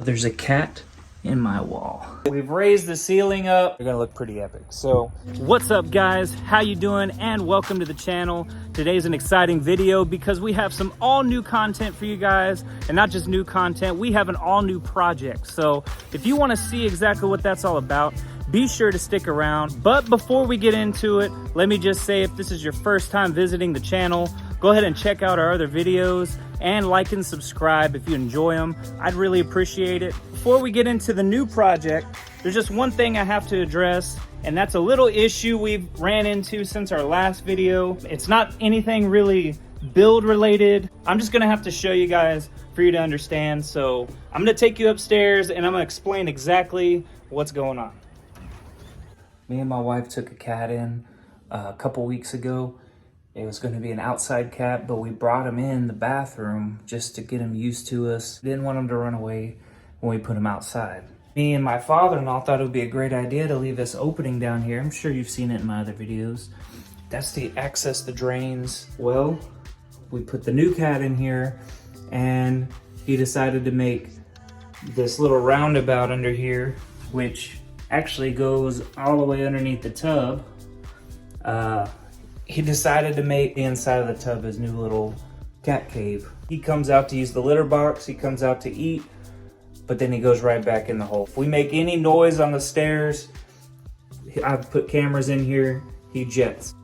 There's a cat in my wall. We've raised the ceiling up. They're gonna look pretty epic. So what's up guys, how you doing, and welcome to the channel. Today's an exciting video because we have some all new content for you guys, and not just new content, we have an all new project. So if you want to see exactly what that's all about, be sure to stick around. But before we get into it, let me just say, if this is your first time visiting the channel, go ahead and check out our other videos and like and subscribe if you enjoy them. I'd really appreciate it. Before we get into the new project, there's just one thing I have to address, and that's a little issue we've ran into since our last video. It's not anything really build related. I'm just gonna have to show you guys for you to understand. So I'm gonna take you upstairs and I'm gonna explain exactly what's going on. Me and my wife took a cat in a couple weeks ago. It was going to be an outside cat, but we brought him in the bathroom just to get him used to us. Didn't want him to run away when we put him outside. Me and my father-in-law thought it would be a great idea to leave this opening down here. I'm sure you've seen it in my other videos. That's to access the drains. Well, we put the new cat in here, and he decided to make this little roundabout under here, which actually goes all the way underneath the tub. He decided to make the inside of the tub his new little cat cave. He comes out to use the litter box, he comes out to eat, but then he goes right back in the hole. If we make any noise on the stairs, I've put cameras in here, he jets.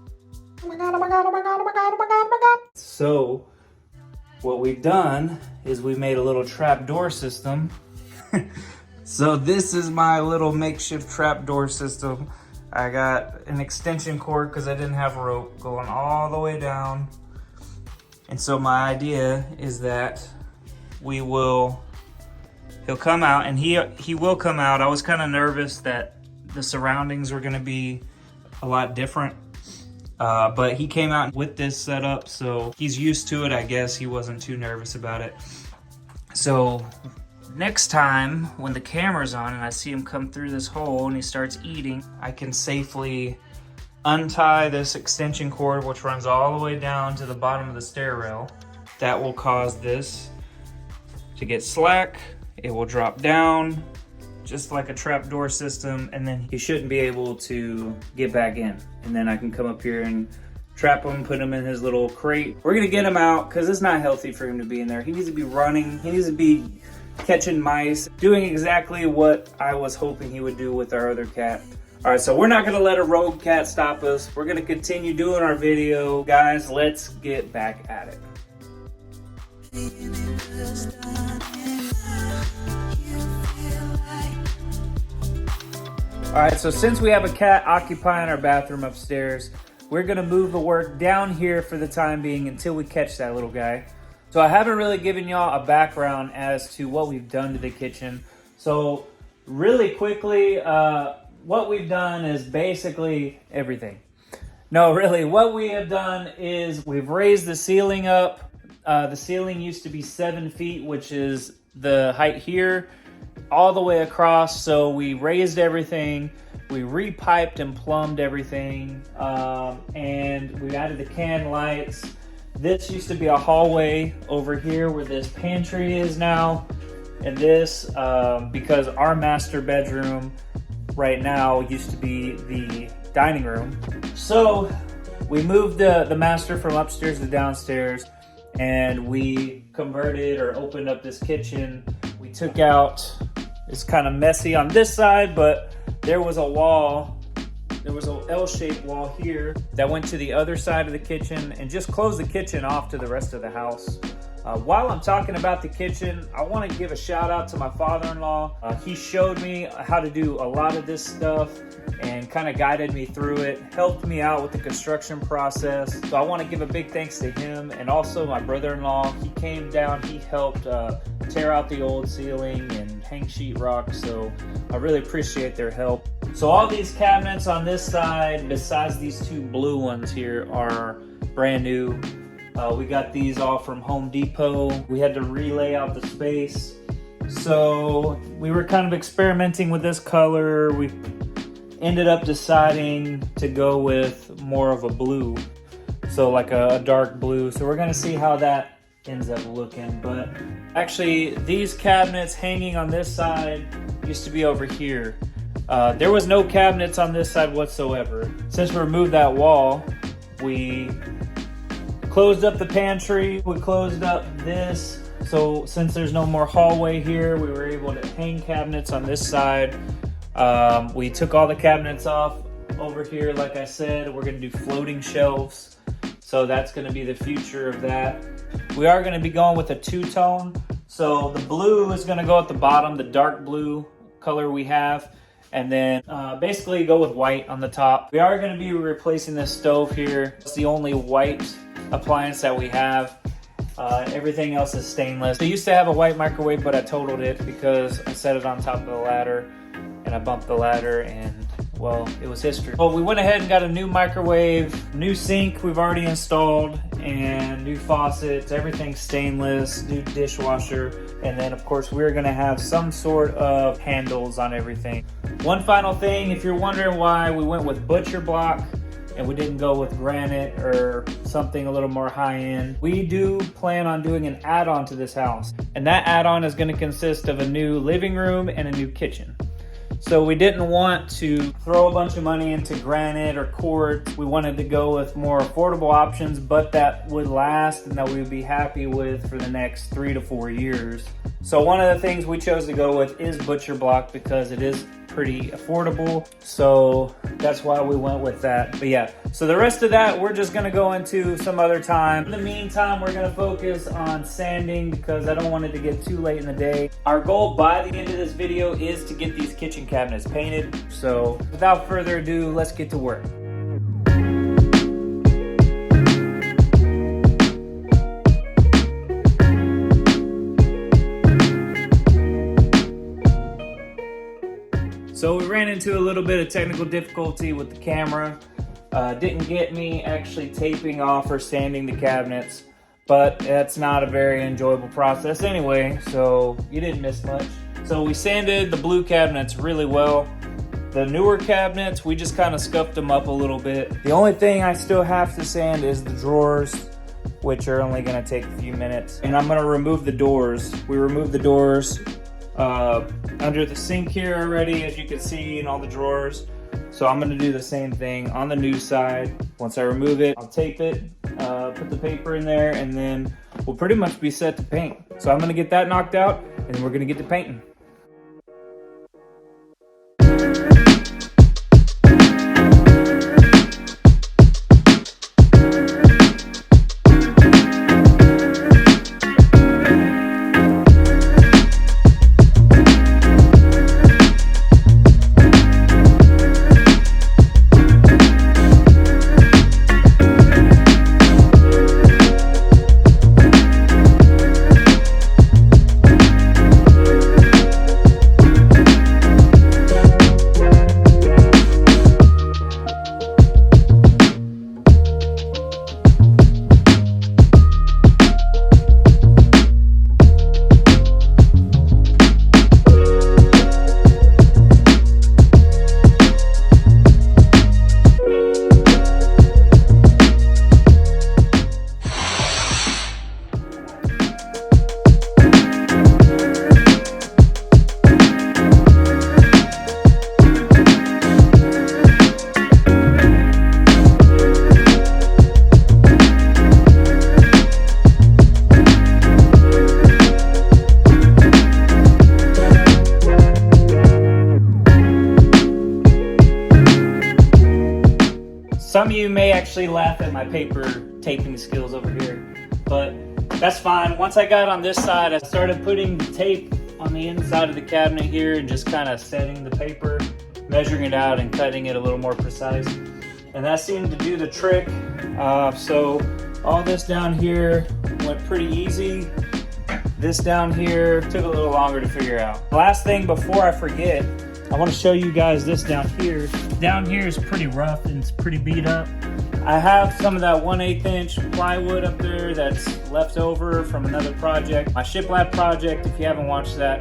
Oh my God, oh my God, oh my God, oh my God, oh my God, oh my God. So what we've done is we made a little trap door system. So this is my little makeshift trap door system. I got an extension cord because I didn't have rope going all the way down. And so my idea is that he'll come out, and he will come out. I was kind of nervous that the surroundings were gonna be a lot different. But he came out with this setup, so he's used to it, I guess. He wasn't too nervous about it. So next time when the camera's on and I see him come through this hole and he starts eating, I can safely untie this extension cord, which runs all the way down to the bottom of the stair rail. That will cause this to get slack. It will drop down just like a trap door system, and then he shouldn't be able to get back in. And then I can come up here and trap him, put him in his little crate. We're gonna get him out because it's not healthy for him to be in there. He needs to be running. He needs to be catching mice, doing exactly what I was hoping he would do with our other cat. All right, so we're not gonna let a rogue cat stop us. We're gonna continue doing our video. Guys, let's get back at it. All right, so since we have a cat occupying our bathroom upstairs, we're gonna move the work down here for the time being until we catch that little guy. So I haven't really given y'all a background as to what we've done to the kitchen. So really quickly, what we've done is basically everything. No, really, what we have done is we've raised the ceiling up. The ceiling used to be 7 feet, which is the height here, all the way across. So we raised everything. We repiped and plumbed everything, and we added the can lights. This used to be a hallway over here where this pantry is now. And this, because our master bedroom right now used to be the dining room. So we moved the master from upstairs to downstairs, and we converted or opened up this kitchen. We took out, it's kind of messy on this side, but there was a wall. There was an L-shaped wall here that went to the other side of the kitchen and just closed the kitchen off to the rest of the house. While I'm talking about the kitchen, I want to give a shout out to my father-in-law. He showed me how to do a lot of this stuff and kind of guided me through it, helped me out with the construction process. So I want to give a big thanks to him, and also my brother-in-law. He came down, he helped tear out the old ceiling and hang sheetrock, so I really appreciate their help. So all these cabinets on this side, besides these two blue ones here, are brand new. We got these all from Home Depot. We had to relay out the space. So we were kind of experimenting with this color. We ended up deciding to go with more of a blue. So like a dark blue. So we're gonna see how that ends up looking. But actually, these cabinets hanging on this side used to be over here. There was no cabinets on this side whatsoever. Since we removed that wall, we closed up the pantry, we closed up this. So since there's no more hallway here, we were able to hang cabinets on this side. We took all the cabinets off over here. Like I said, we're gonna do floating shelves. So that's gonna be the future of that. We are gonna be going with a two-tone. So the blue is gonna go at the bottom, the dark blue color we have. And then basically go with white on the top. We are gonna be replacing this stove here. It's the only white appliance that we have. Everything else is stainless. I used to have a white microwave, but I totaled it because I set it on top of the ladder and I bumped the ladder and, well, it was history. Well, we went ahead and got a new microwave, new sink we've already installed, and new faucets, everything stainless, new dishwasher. And then of course we're gonna have some sort of handles on everything. One final thing, if you're wondering why we went with butcher block and we didn't go with granite or something a little more high-end, we do plan on doing an add-on to this house. And that add-on is gonna consist of a new living room and a new kitchen. So we didn't want to throw a bunch of money into granite or quartz. We wanted to go with more affordable options, but that would last and that we would be happy with for the next 3 to 4 years. So one of the things we chose to go with is butcher block because it is pretty affordable. So that's why we went with that. But yeah, so the rest of that we're just gonna go into some other time. In the meantime, we're gonna focus on sanding because I don't want it to get too late in the day. Our goal by the end of this video is to get these kitchen cabinets painted. So without further ado, let's get to work. So we ran into a little bit of technical difficulty with the camera. Didn't get me actually taping off or sanding the cabinets, but that's not a very enjoyable process anyway, so you didn't miss much. So we sanded the blue cabinets really well. The newer cabinets, we just kind of scuffed them up a little bit. The only thing I still have to sand is the drawers, which are only gonna take a few minutes. And I'm gonna remove the doors. We removed the doors under the sink here already, as you can see, in all the drawers. So I'm gonna do the same thing on the new side. Once I remove it, I'll tape it, put the paper in there, and then we'll pretty much be set to paint. So I'm gonna get that knocked out, and then we're gonna get to painting. Some of you may actually laugh at my paper taping skills over here, but that's fine. Once I got on this side, I started putting the tape on the inside of the cabinet here and just kind of setting the paper, measuring it out and cutting it a little more precise. And that seemed to do the trick. So all this down here went pretty easy. This down here took a little longer to figure out. Last thing before I forget, I want to show you guys this down here. Down here is pretty rough and it's pretty beat up. I have some of that 1/8 inch plywood up there that's left over from another project. My shiplap project, if you haven't watched that,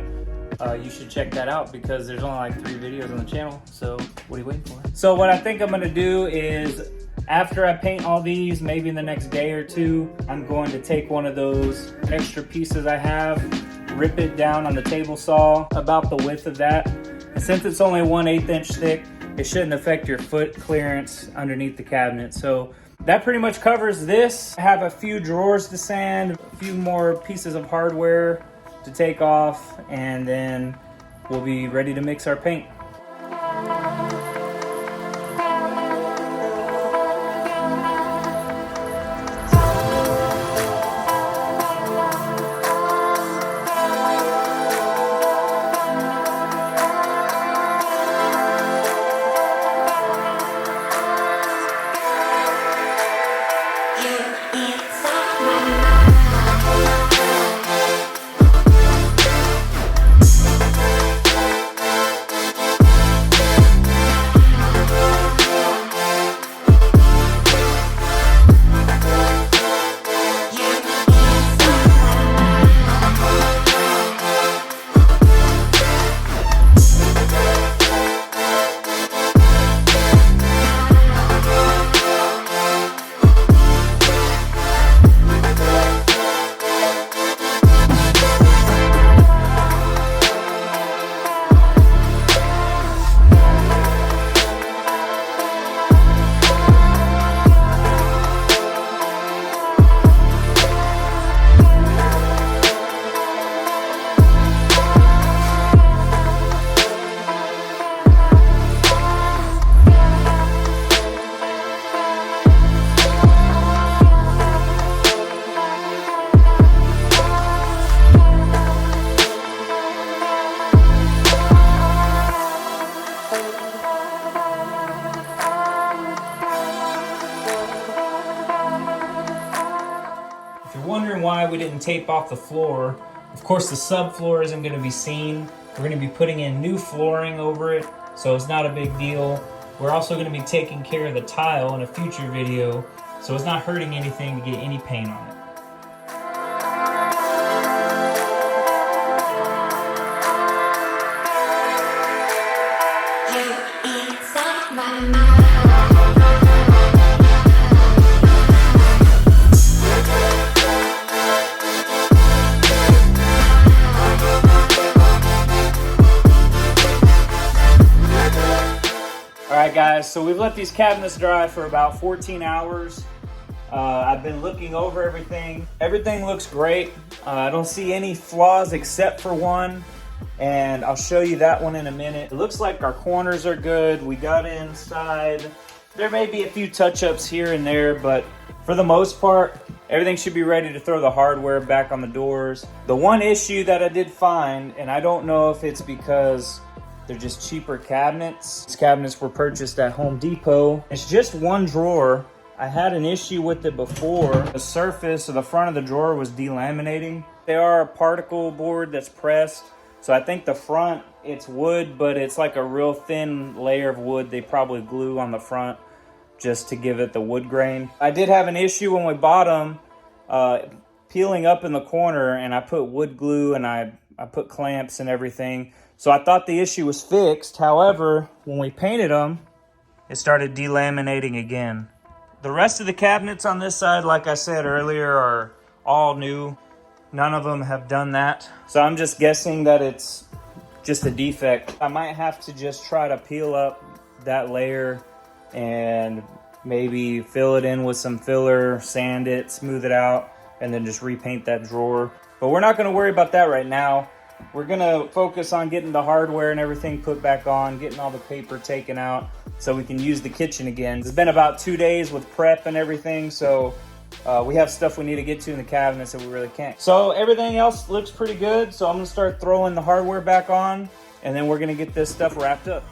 you should check that out because there's only like 3 videos on the channel. So what are you waiting for? So what I think I'm gonna do is After I paint all these, maybe in the next day or two, I'm going to take one of those extra pieces I have, rip it down on the table saw about the width of that. And since it's only 1/8 inch thick, it shouldn't affect your foot clearance underneath the cabinet. So that pretty much covers this. I have a few drawers to sand, a few more pieces of hardware to take off, and then we'll be ready to mix our paint. Wondering why we didn't tape off the floor. Of course, the subfloor isn't going to be seen. We're going to be putting in new flooring over it, so it's not a big deal. We're also going to be taking care of the tile in a future video, so it's not hurting anything to get any paint on it. Alright guys, so we've let these cabinets dry for about 14 hours. I've been looking over everything. Everything looks great. I don't see any flaws except for one, and I'll show you that one in a minute. It looks like our corners are good. We got inside. There may be a few touch-ups here and there, but for the most part, everything should be ready to throw the hardware back on the doors. The one issue that I did find, and I don't know if it's because they're just cheaper cabinets. These cabinets were purchased at Home Depot. It's just one drawer. I had an issue with it before. The surface of the front of the drawer was delaminating. They are a particle board that's pressed. So I think the front, it's wood, but it's like a real thin layer of wood they probably glue on the front just to give it the wood grain. I did have an issue when we bought them, peeling up in the corner, and I put wood glue and I put clamps and everything. So I thought the issue was fixed. However, when we painted them, it started delaminating again. The rest of the cabinets on this side, like I said earlier, are all new. None of them have done that. So I'm just guessing that it's just a defect. I might have to just try to peel up that layer and maybe fill it in with some filler, sand it, smooth it out, and then just repaint that drawer. But we're not gonna worry about that right now. We're gonna focus on getting the hardware and everything put back on, getting all the paper taken out so we can use the kitchen again. It's been about 2 days with prep and everything, so we have stuff we need to get to in the cabinets that we really can't. So everything else looks pretty good, so I'm gonna start throwing the hardware back on, and then we're gonna get this stuff wrapped up.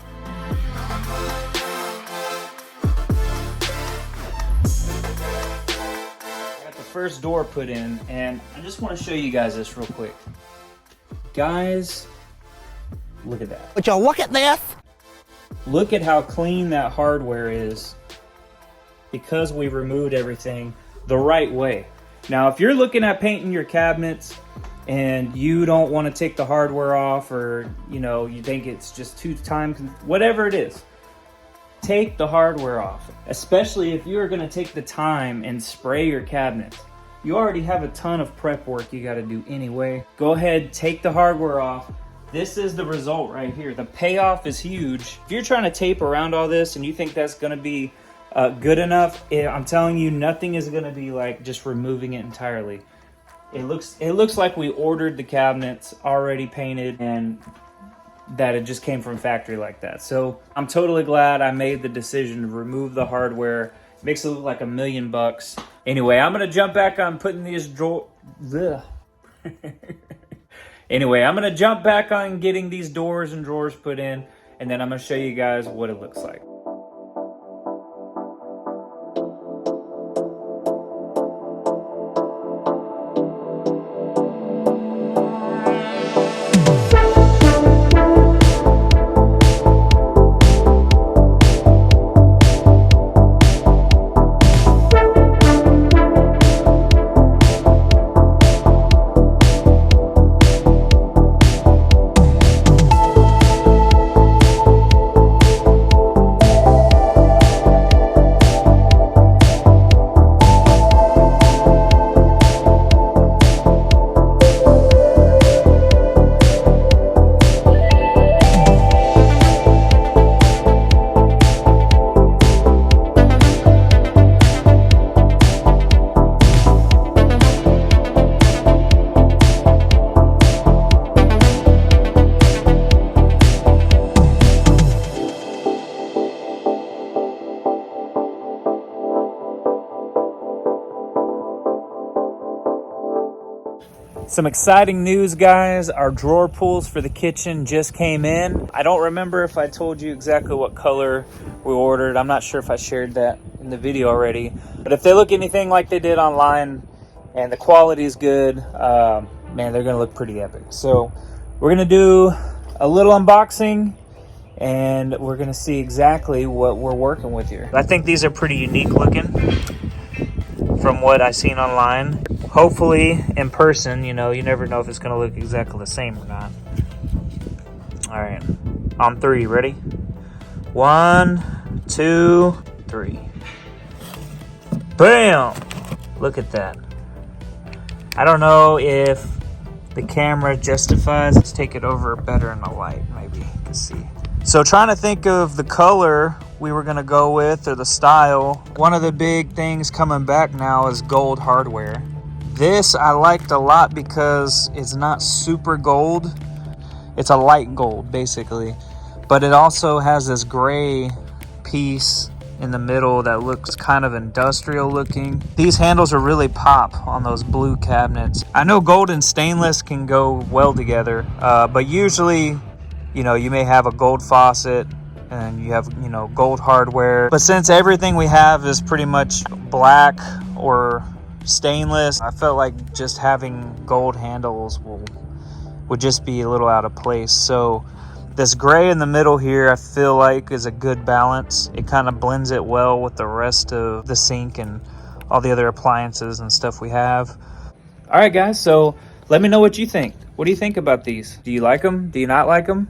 I got the first door put in, and I just wanna show you guys this real quick. Guys, look at that. Would you look at this? Look at how clean that hardware is because we removed everything the right way. Now, if you're looking at painting your cabinets and you don't want to take the hardware off, or you think it's just too whatever it is, take the hardware off, especially if you're gonna take the time and spray your cabinets. You already have a ton of prep work you gotta do anyway. Go ahead, take the hardware off. This is the result right here. The payoff is huge. If you're trying to tape around all this and you think that's gonna be good enough, I'm telling you, nothing is gonna be like just removing it entirely. It looks like we ordered the cabinets already painted and that it just came from factory like that. So I'm totally glad I made the decision to remove the hardware. Makes it look like $1 million. Anyway, I'm gonna jump back on putting these Anyway, I'm gonna jump back on getting these doors and drawers put in, and then I'm gonna show you guys what it looks like. Some exciting news, guys. Our drawer pulls for the kitchen just came in. I don't remember if I told you exactly what color we ordered. I'm not sure if I shared that in the video already. But if they look anything like they did online and the quality is good, man, they're gonna look pretty epic. So we're gonna do a little unboxing and we're gonna see exactly what we're working with here. I think these are pretty unique looking from what I've seen online. Hopefully in person, you never know if it's gonna look exactly the same or not. All right, on three, ready? 1, 2, 3. Bam! Look at that. I don't know if the camera justifies. Let's take it over better in the light, maybe you can see. So trying to think of the color we were gonna go with or the style. One of the big things coming back now is gold hardware. This I liked a lot because it's not super gold. It's a light gold basically, but it also has this gray piece in the middle that looks kind of industrial looking. These handles are really pop on those blue cabinets. I know gold and stainless can go well together, but usually, you may have a gold faucet and you have, gold hardware. But since everything we have is pretty much black or stainless, I felt like just having gold handles would just be a little out of place. So this gray in the middle here, I feel like is a good balance. It kind of blends it well with the rest of the sink and all the other appliances and stuff we have. All right, guys, so let me know what you think. What do you think about these? Do you like them? Do you not like them?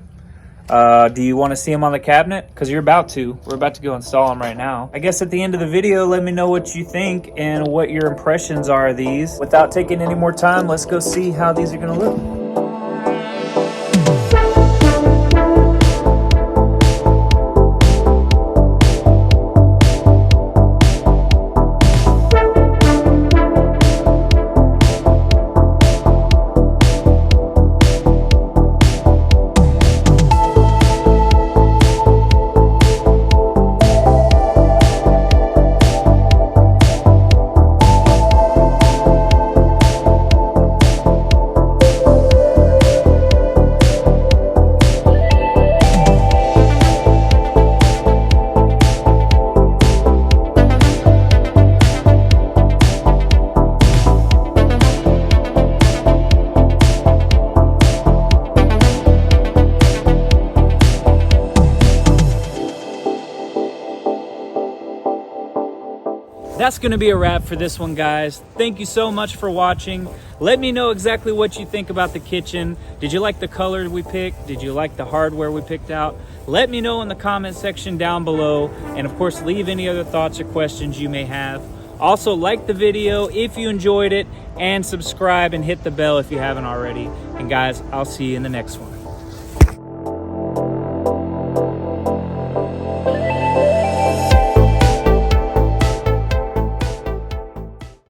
Do you want to see them on the cabinet? Because we're about to go install them right now. I guess at the end of the video, let me know what you think and what your impressions are of these. Without taking any more time, let's go see how these are going to look. that's going to be a wrap for this one, guys. Thank you so much for watching. Let me know exactly what you think about the kitchen. Did you like the color we picked? Did you like the hardware we picked out? Let me know in the comment section down below. And of course, leave any other thoughts or questions you may have. Also, like the video if you enjoyed it, and subscribe and hit the bell if you haven't already. And guys, I'll see you in the next one.